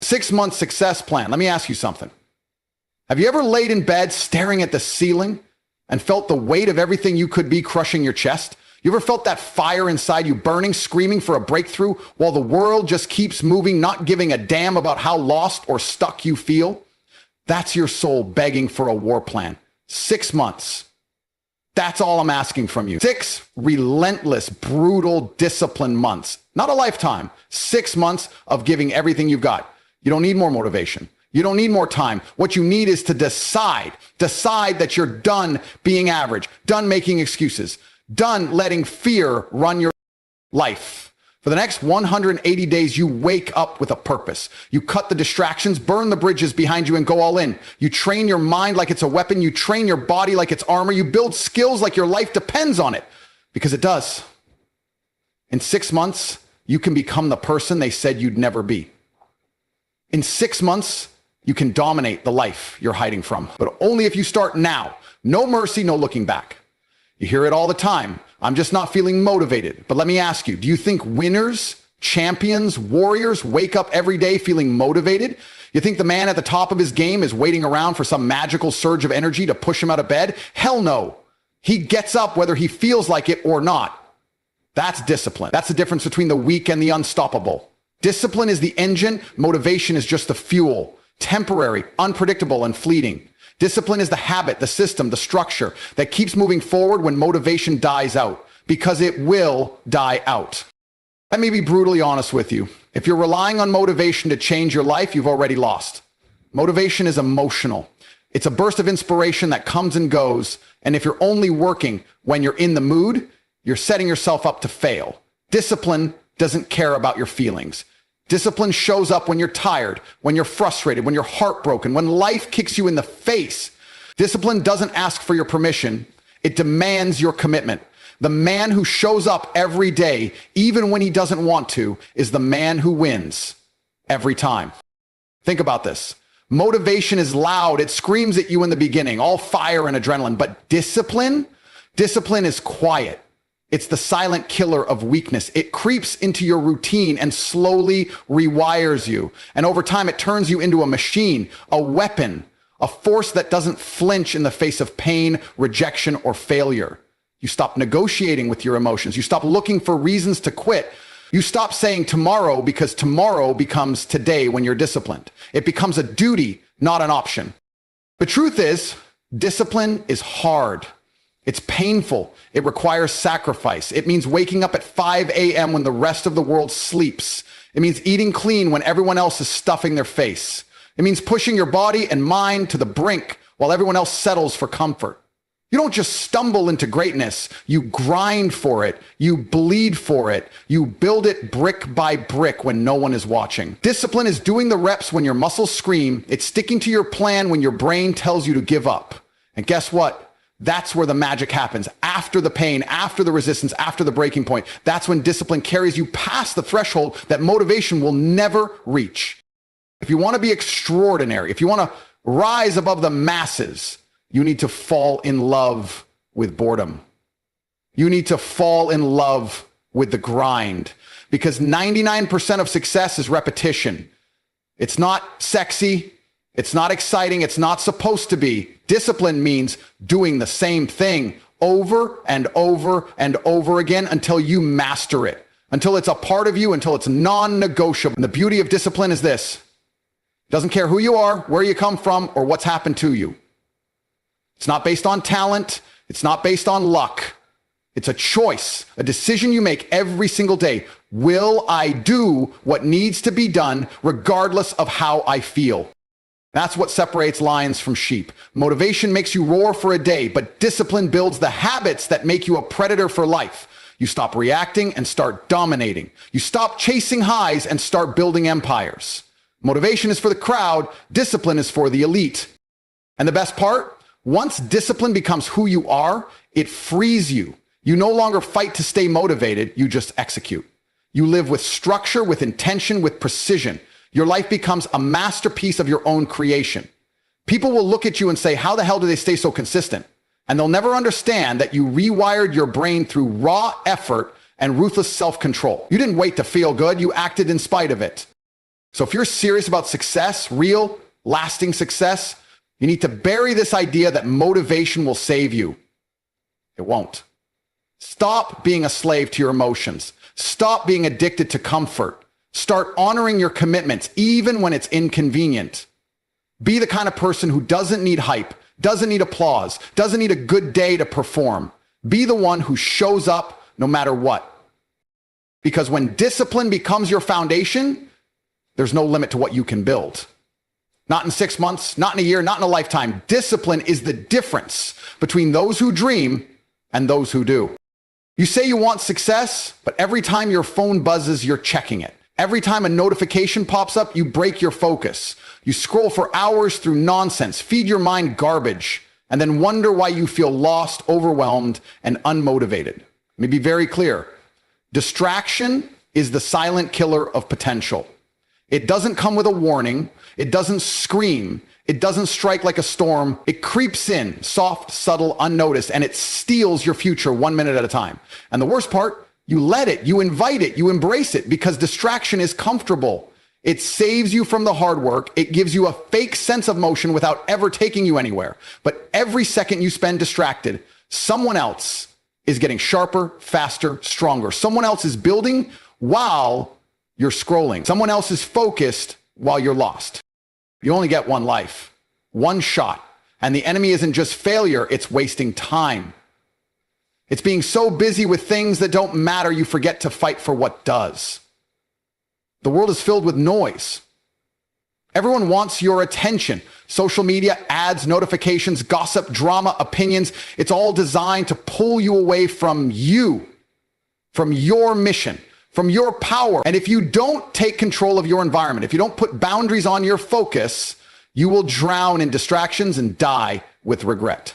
6 month success plan. Let me ask you something. Have you ever laid in bed staring at the ceiling and felt the weight of everything you could be crushing your chest? You ever felt that fire inside you burning, screaming for a breakthrough while the world just keeps moving, not giving a damn about how lost or stuck you feel? That's your soul begging for a war plan. 6 months. That's all I'm asking from you. 6 relentless, brutal, disciplined months. Not a lifetime. 6 months of giving everything you've got. You don't need more motivation. You don't need more time. What you need is to decide that you're done being average, done making excuses, done letting fear run your life. For the next 180 days, you wake up with a purpose. You cut the distractions, burn the bridges behind you, and go all in. You train your mind like it's a weapon. You train your body like it's armor. You build skills like your life depends on it, because it does. In 6 months, you can become the person they said you'd never be. In 6 months, you can dominate the life you're hiding from, but only if you start now. No mercy, no looking back. You hear it all the time. I'm just not feeling motivated. But let me ask you, do you think winners, champions, warriors wake up every day feeling motivated? You think the man at the top of his game is waiting around for some magical surge of energy to push him out of bed? Hell no. He gets up whether he feels like it or not. That's discipline. That's the difference between the weak and the unstoppable. Discipline is the engine. Motivation is just the fuel. Temporary, unpredictable, and fleeting. Discipline is the habit, the system, the structure that keeps moving forward when motivation dies out, because it will die out. Let me be brutally honest with you. If you're relying on motivation to change your life, you've already lost. Motivation is emotional. It's a burst of inspiration that comes and goes. And if you're only working when you're in the mood, you're setting yourself up to fail. Discipline doesn't care about your feelings. Discipline shows up when you're tired, when you're frustrated, when you're heartbroken, when life kicks you in the face. Discipline doesn't ask for your permission. It demands your commitment. The man who shows up every day, even when he doesn't want to, is the man who wins every time. Think about this. Motivation is loud. It screams at you in the beginning, all fire and adrenaline. But discipline is quiet. It's the silent killer of weakness. It creeps into your routine and slowly rewires you. And over time, it turns you into a machine, a weapon, a force that doesn't flinch in the face of pain, rejection, or failure. You stop negotiating with your emotions. You stop looking for reasons to quit. You stop saying tomorrow, because tomorrow becomes today when you're disciplined. It becomes a duty, not an option. The truth is, discipline is hard. It's painful. It requires sacrifice. It means waking up at 5 a.m. when the rest of the world sleeps. It means eating clean when everyone else is stuffing their face. It means pushing your body and mind to the brink while everyone else settles for comfort. You don't just stumble into greatness. You grind for it. You bleed for it. You build it brick by brick when no one is watching. Discipline is doing the reps when your muscles scream. It's sticking to your plan when your brain tells you to give up. And guess what? That's where the magic happens. After the pain, after the resistance, after the breaking point. That's when discipline carries you past the threshold that motivation will never reach. If you want to be extraordinary, if you want to rise above the masses, you need to fall in love with boredom. You need to fall in love with the grind, because 99% of success is repetition. It's not sexy. It's not exciting. It's not supposed to be. Discipline means doing the same thing over and over and over again until you master it, until it's a part of you, until it's non-negotiable. And the beauty of discipline is this. It doesn't care who you are, where you come from, or what's happened to you. It's not based on talent. It's not based on luck. It's a choice, a decision you make every single day. Will I do what needs to be done regardless of how I feel? That's what separates lions from sheep. Motivation makes you roar for a day, but discipline builds the habits that make you a predator for life. You stop reacting and start dominating. You stop chasing highs and start building empires. Motivation is for the crowd. Discipline is for the elite. And the best part, once discipline becomes who you are, it frees you. You no longer fight to stay motivated. You just execute. You live with structure, with intention, with precision. Your life becomes a masterpiece of your own creation. People will look at you and say, how the hell do they stay so consistent? And they'll never understand that you rewired your brain through raw effort and ruthless self-control. You didn't wait to feel good. You acted in spite of it. So if you're serious about success, real, lasting success, you need to bury this idea that motivation will save you. It won't. Stop being a slave to your emotions. Stop being addicted to comfort. Start honoring your commitments, even when it's inconvenient. Be the kind of person who doesn't need hype, doesn't need applause, doesn't need a good day to perform. Be the one who shows up no matter what. Because when discipline becomes your foundation, there's no limit to what you can build. Not in 6 months, not in a year, not in a lifetime. Discipline is the difference between those who dream and those who do. You say you want success, but every time your phone buzzes, you're checking it. Every time a notification pops up, you break your focus. You scroll for hours through nonsense, feed your mind garbage, and then wonder why you feel lost, overwhelmed, and unmotivated. Let me be very clear. Distraction is the silent killer of potential. It doesn't come with a warning. It doesn't scream. It doesn't strike like a storm. It creeps in, soft, subtle, unnoticed, and it steals your future 1 minute at a time. And the worst part, you let it, you invite it, you embrace it, because distraction is comfortable. It saves you from the hard work. It gives you a fake sense of motion without ever taking you anywhere. But every second you spend distracted, someone else is getting sharper, faster, stronger. Someone else is building while you're scrolling. Someone else is focused while you're lost. You only get one life, one shot. And the enemy isn't just failure, it's wasting time. It's being so busy with things that don't matter, you forget to fight for what does. The world is filled with noise. Everyone wants your attention. Social media, ads, notifications, gossip, drama, opinions. It's all designed to pull you away from you, from your mission, from your power. And if you don't take control of your environment, if you don't put boundaries on your focus, you will drown in distractions and die with regret.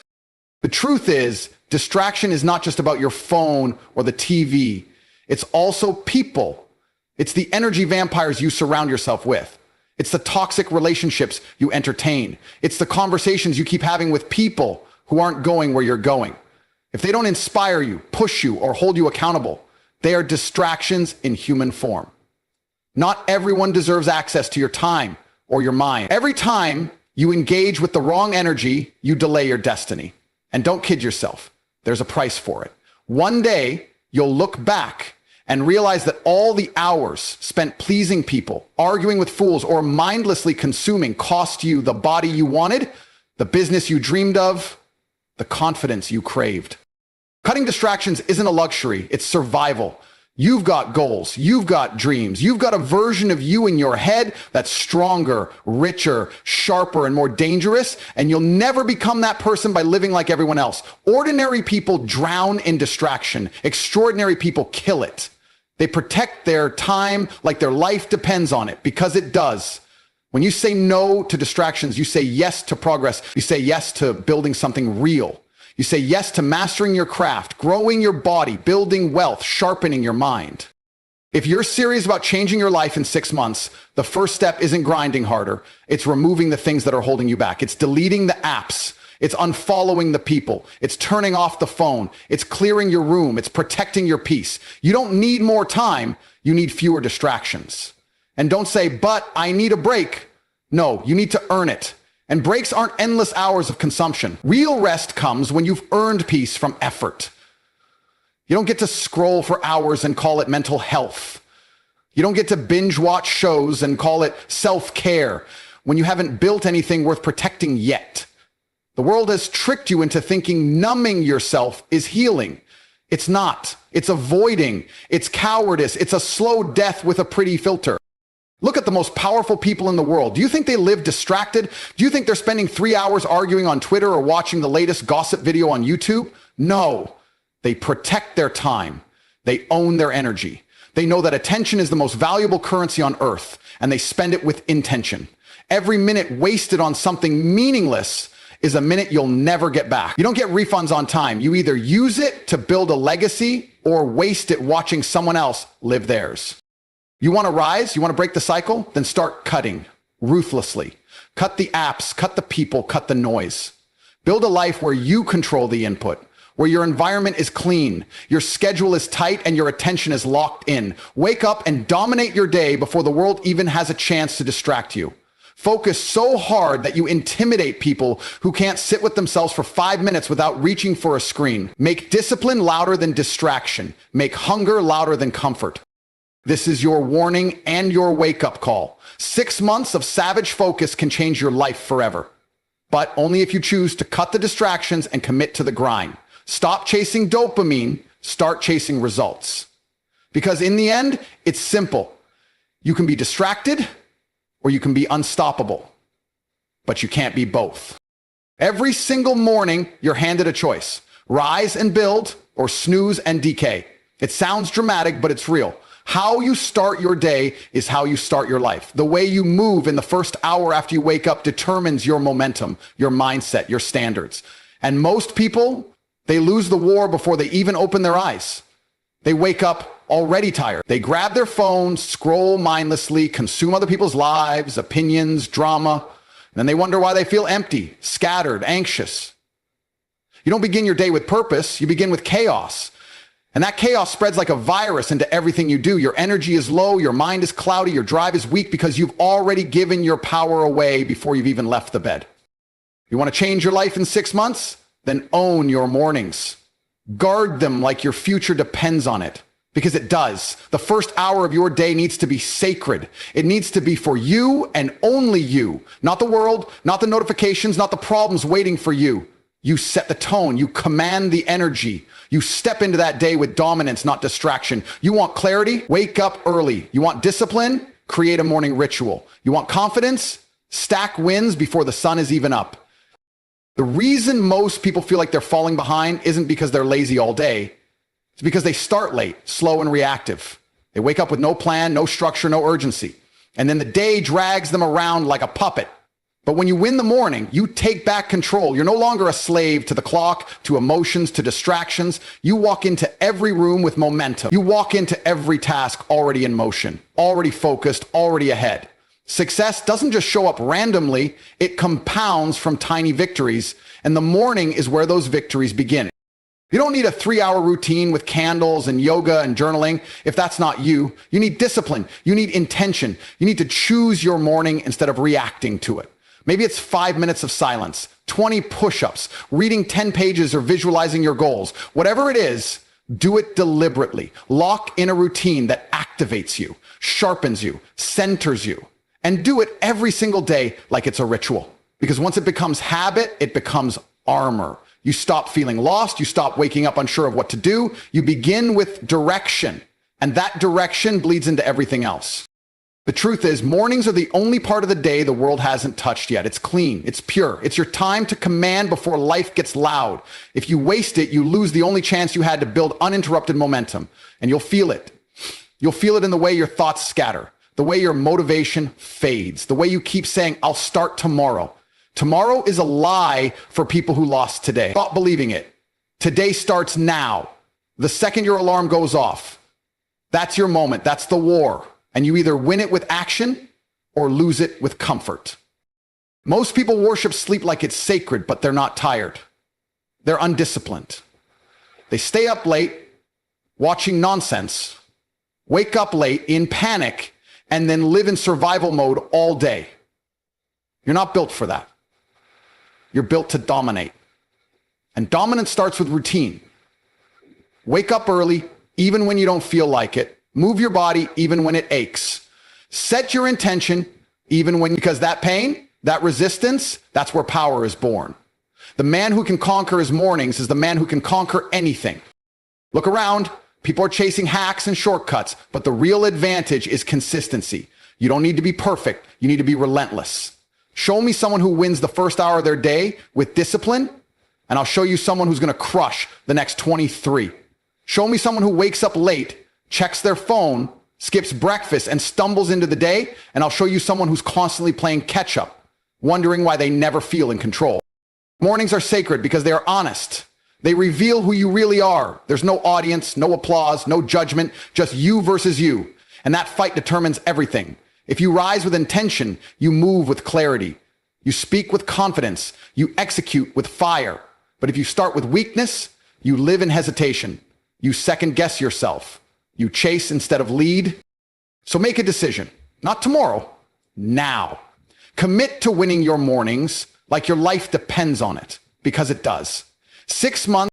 The truth is, distraction is not just about your phone or the TV. It's also people. It's the energy vampires you surround yourself with. It's the toxic relationships you entertain. It's the conversations you keep having with people who aren't going where you're going. If they don't inspire you, push you, or hold you accountable, they are distractions in human form. Not everyone deserves access to your time or your mind. Every time you engage with the wrong energy, you delay your destiny. And don't kid yourself. There's a price for it. One day, you'll look back and realize that all the hours spent pleasing people, arguing with fools, or mindlessly consuming cost you the body you wanted, the business you dreamed of, the confidence you craved. Cutting distractions isn't a luxury, it's survival. You've got goals, you've got dreams, you've got a version of you in your head that's stronger, richer, sharper, and more dangerous, and you'll never become that person by living like everyone else. Ordinary people drown in distraction. Extraordinary people kill it. They protect their time like their life depends on it, because it does. When you say no to distractions, you say yes to progress. You say yes to building something real. You say yes to mastering your craft, growing your body, building wealth, sharpening your mind. If you're serious about changing your life in 6 months, the first step isn't grinding harder. It's removing the things that are holding you back. It's deleting the apps. It's unfollowing the people. It's turning off the phone. It's clearing your room. It's protecting your peace. You don't need more time. You need fewer distractions. And don't say, but I need a break. No, you need to earn it. And breaks aren't endless hours of consumption. Real rest comes when you've earned peace from effort. You don't get to scroll for hours and call it mental health. You don't get to binge watch shows and call it self-care when you haven't built anything worth protecting yet. The world has tricked you into thinking numbing yourself is healing. It's not. It's avoiding. It's cowardice. It's a slow death with a pretty filter. Look at the most powerful people in the world. Do you think they live distracted? Do you think they're spending 3 hours arguing on Twitter or watching the latest gossip video on YouTube? No. They protect their time. They own their energy. They know that attention is the most valuable currency on earth, and they spend it with intention. Every minute wasted on something meaningless is a minute you'll never get back. You don't get refunds on time. You either use it to build a legacy or waste it watching someone else live theirs. You want to rise? You want to break the cycle? Then start cutting ruthlessly. Cut the apps, cut the people, cut the noise. Build a life where you control the input, where your environment is clean, your schedule is tight, and your attention is locked in. Wake up and dominate your day before the world even has a chance to distract you. Focus so hard that you intimidate people who can't sit with themselves for 5 minutes without reaching for a screen. Make discipline louder than distraction. Make hunger louder than comfort. This is your warning and your wake-up call. 6 months of savage focus can change your life forever. But only if you choose to cut the distractions and commit to the grind. Stop chasing dopamine, start chasing results. Because in the end, it's simple. You can be distracted or you can be unstoppable, but you can't be both. Every single morning, you're handed a choice. Rise and build or snooze and decay. It sounds dramatic, but it's real. How you start your day is how you start your life. The way you move in the first hour after you wake up determines your momentum, your mindset, your standards. And most people, they lose the war before they even open their eyes. They wake up already tired. They grab their phones, scroll mindlessly, consume other people's lives, opinions, drama. And then they wonder why they feel empty, scattered, anxious. You don't begin your day with purpose. You begin with chaos. And that chaos spreads like a virus into everything you do. Your energy is low, your mind is cloudy, your drive is weak because you've already given your power away before you've even left the bed. You want to change your life in 6 months? Then own your mornings. Guard them like your future depends on it. Because it does. The first hour of your day needs to be sacred. It needs to be for you and only you. Not the world, not the notifications, not the problems waiting for you. You set the tone. You command the energy. You step into that day with dominance, not distraction. You want clarity? Wake up early. You want discipline? Create a morning ritual. You want confidence? Stack wins before the sun is even up. The reason most people feel like they're falling behind isn't because they're lazy all day. It's because they start late, slow and reactive. They wake up with no plan, no structure, no urgency. And then the day drags them around like a puppet. But when you win the morning, you take back control. You're no longer a slave to the clock, to emotions, to distractions. You walk into every room with momentum. You walk into every task already in motion, already focused, already ahead. Success doesn't just show up randomly. It compounds from tiny victories. And the morning is where those victories begin. You don't need a 3-hour routine with candles and yoga and journaling if that's not you. You need discipline. You need intention. You need to choose your morning instead of reacting to it. Maybe it's 5 minutes of silence, 20 push-ups, reading 10 pages or visualizing your goals. Whatever it is, do it deliberately. Lock in a routine that activates you, sharpens you, centers you, and do it every single day like it's a ritual. Because once it becomes habit, it becomes armor. You stop feeling lost. You stop waking up unsure of what to do. You begin with direction, and that direction bleeds into everything else. The truth is, mornings are the only part of the day the world hasn't touched yet. It's clean. It's pure. It's your time to command before life gets loud. If you waste it, you lose the only chance you had to build uninterrupted momentum, and you'll feel it. You'll feel it in the way your thoughts scatter, the way your motivation fades, the way you keep saying, I'll start tomorrow. Tomorrow is a lie for people who lost today. Stop believing it. Today starts now. The second your alarm goes off, that's your moment. That's the war. And you either win it with action or lose it with comfort. Most people worship sleep like it's sacred, but they're not tired. They're undisciplined. They stay up late watching nonsense, wake up late in panic, and then live in survival mode all day. You're not built for that. You're built to dominate. And dominance starts with routine. Wake up early, even when you don't feel like it. Move your body, even when it aches. Set your intention, because that pain, that resistance, that's where power is born. The man who can conquer his mornings is the man who can conquer anything. Look around. People are chasing hacks and shortcuts, but the real advantage is consistency. You don't need to be perfect. You need to be relentless. Show me someone who wins the first hour of their day with discipline, and I'll show you someone who's going to crush the next 23. Show me someone who wakes up late, checks their phone, skips breakfast, and stumbles into the day, and I'll show you someone who's constantly playing catch up, wondering why they never feel in control. Mornings are sacred because they are honest. They reveal who you really are. There's no audience, no applause, no judgment, just you versus you. And that fight determines everything. If you rise with intention, you move with clarity. You speak with confidence. You execute with fire. But if you start with weakness, You live in hesitation. You second guess yourself. You chase instead of lead. So make a decision. Not tomorrow, now. Commit to winning your mornings like your life depends on it, because it does. 6 months